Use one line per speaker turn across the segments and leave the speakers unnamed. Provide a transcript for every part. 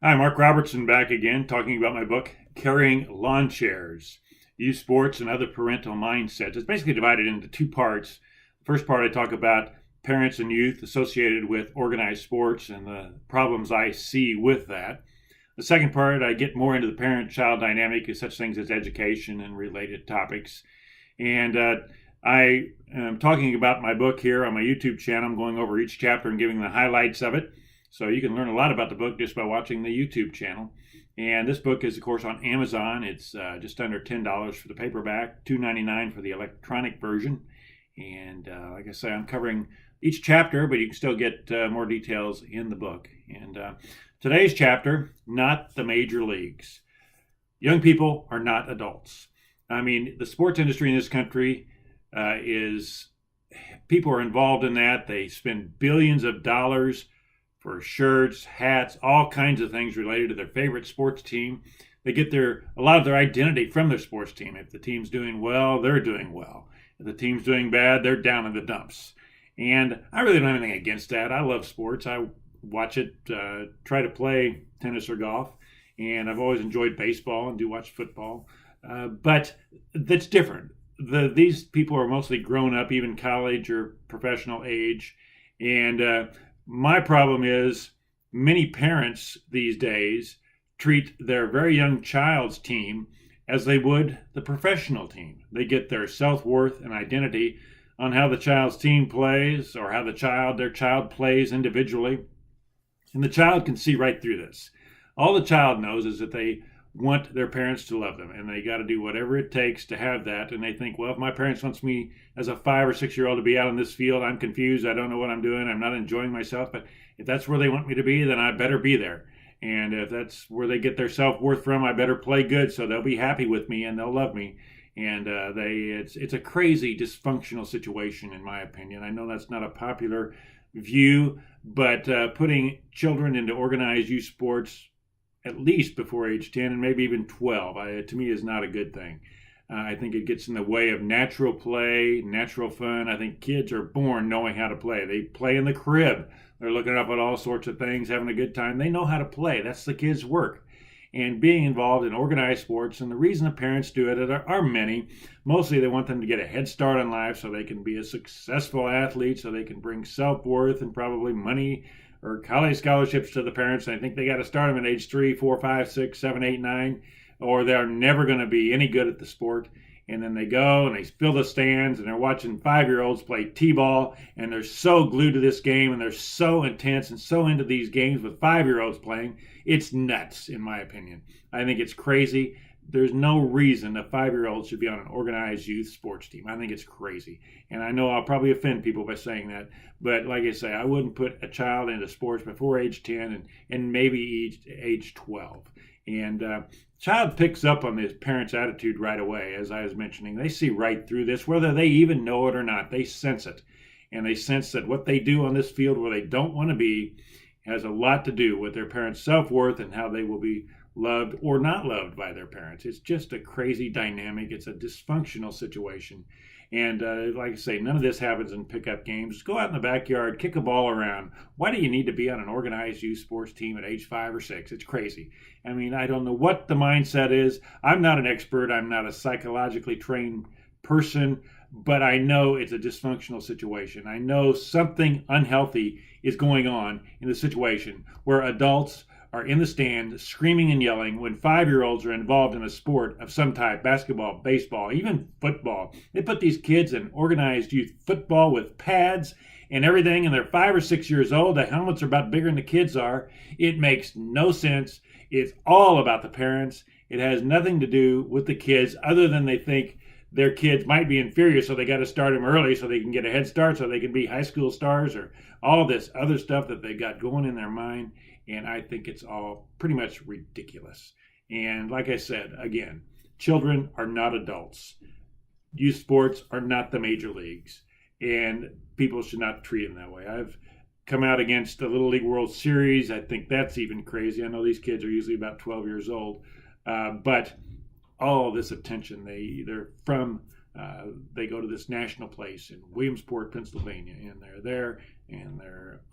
Hi, Mark Robertson back again talking about my book, Carrying Lawn Chairs, Youth Sports and Other Parental Mindsets. It's basically divided into two parts. The first part, I talk about parents and youth associated with organized sports and the problems I see with that. The second part, I get more into the parent child dynamic, such things as education and related topics. And I am talking about my book here on my YouTube channel. I'm going over each chapter and giving the highlights of it. So you can learn a lot about the book just by watching the YouTube channel. And this book is, of course, on Amazon. It's just under $10 for the paperback, $2.99 for the electronic version. And like I say, I'm covering each chapter, but you can still get more details in the book. And today's chapter, Not the Major Leagues. Young people are not adults. I mean, the sports industry in this country is, people are involved in that. They spend billions of dollars for shirts, hats, all kinds of things related to their favorite sports team. They get a lot of their identity from their sports team. If the team's doing well, they're doing well. If the team's doing bad, they're down in the dumps. And I really don't have anything against that. I love sports. I watch it, try to play tennis or golf, and I've always enjoyed baseball and do watch football. But that's different. These people are mostly grown up, even college or professional age, and my problem is many parents these days treat their very young child's team as they would the professional team. They get their self-worth and identity on how the child's team plays or how their child plays individually. And the child can see right through this. All the child knows is that they want their parents to love them, and they got to do whatever it takes to have that. And they think, well, if my parents wants me as a 5 or 6 year old to be out in this field, I'm confused, I don't know what I'm doing, I'm not enjoying myself, but if that's where they want me to be, then I better be there. And if that's where they get their self-worth from, I better play good so they'll be happy with me and they'll love me. And it's a crazy dysfunctional situation, in my opinion. I know that's not a popular view, but putting children into organized youth sports at least before age 10 and maybe even 12, to me, is not a good thing. I think it gets in the way of natural play, natural fun. I think kids are born knowing how to play. They play in the crib. They're looking up at all sorts of things, having a good time. They know how to play. That's the kids' work. And being involved in organized sports, and the reason the parents do it are many. Mostly they want them to get a head start in life so they can be a successful athlete, so they can bring self-worth and probably money or college scholarships to the parents. And I think they got to start them at age 3, 4, 5, 6, 7, 8, 9, or they're never going to be any good at the sport. And then they go and they fill the stands and they're watching 5-year-olds play t-ball, and they're so glued to this game and they're so intense and so into these games with 5-year-olds playing. It's nuts, in my opinion. I think it's crazy. There's no reason a 5-year-old should be on an organized youth sports team. I think it's crazy. And I know I'll probably offend people by saying that, but like I say, I wouldn't put a child into sports before age 10 and maybe age 12. And child picks up on this parent's attitude right away, as I was mentioning. They see right through this, whether they even know it or not. They sense it. And they sense that what they do on this field where they don't want to be has a lot to do with their parents' self-worth and how they will be loved or not loved by their parents. It's just a crazy dynamic. It's a dysfunctional situation. And like I say, none of this happens in pickup games. Just go out in the backyard, kick a ball around. Why do you need to be on an organized youth sports team at age 5 or 6? It's crazy. I mean, I don't know what the mindset is. I'm not an expert. I'm not a psychologically trained person, but I know it's a dysfunctional situation. I know something unhealthy is going on in the situation where adults are in the stand screaming and yelling when 5-year-olds are involved in a sport of some type: basketball, baseball, even football. They put these kids in organized youth football with pads and everything, and they're 5 or 6 years old. The helmets are about bigger than the kids are. It makes no sense. It's all about the parents. It has nothing to do with the kids other than they think their kids might be inferior, so they got to start them early so they can get a head start so they can be high school stars, or all this other stuff that they got going in their mind. And I think it's all pretty much ridiculous. And like I said, again, children are not adults. Youth sports are not the major leagues. And people should not treat them that way. I've come out against the Little League World Series. I think that's even crazy. I know these kids are usually about 12 years old. But all this attention, they go to this national place in Williamsport, Pennsylvania, and they're there, and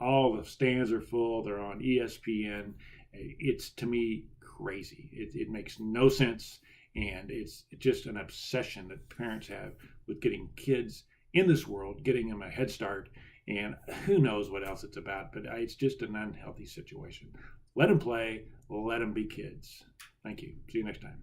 all the stands are full. They're on ESPN, It's, to me, crazy. It makes no sense. And it's just an obsession that parents have with getting kids in this world, getting them a head start. And who knows what else it's about, but it's just an unhealthy situation. Let them play, let them be kids. Thank you. See you next time.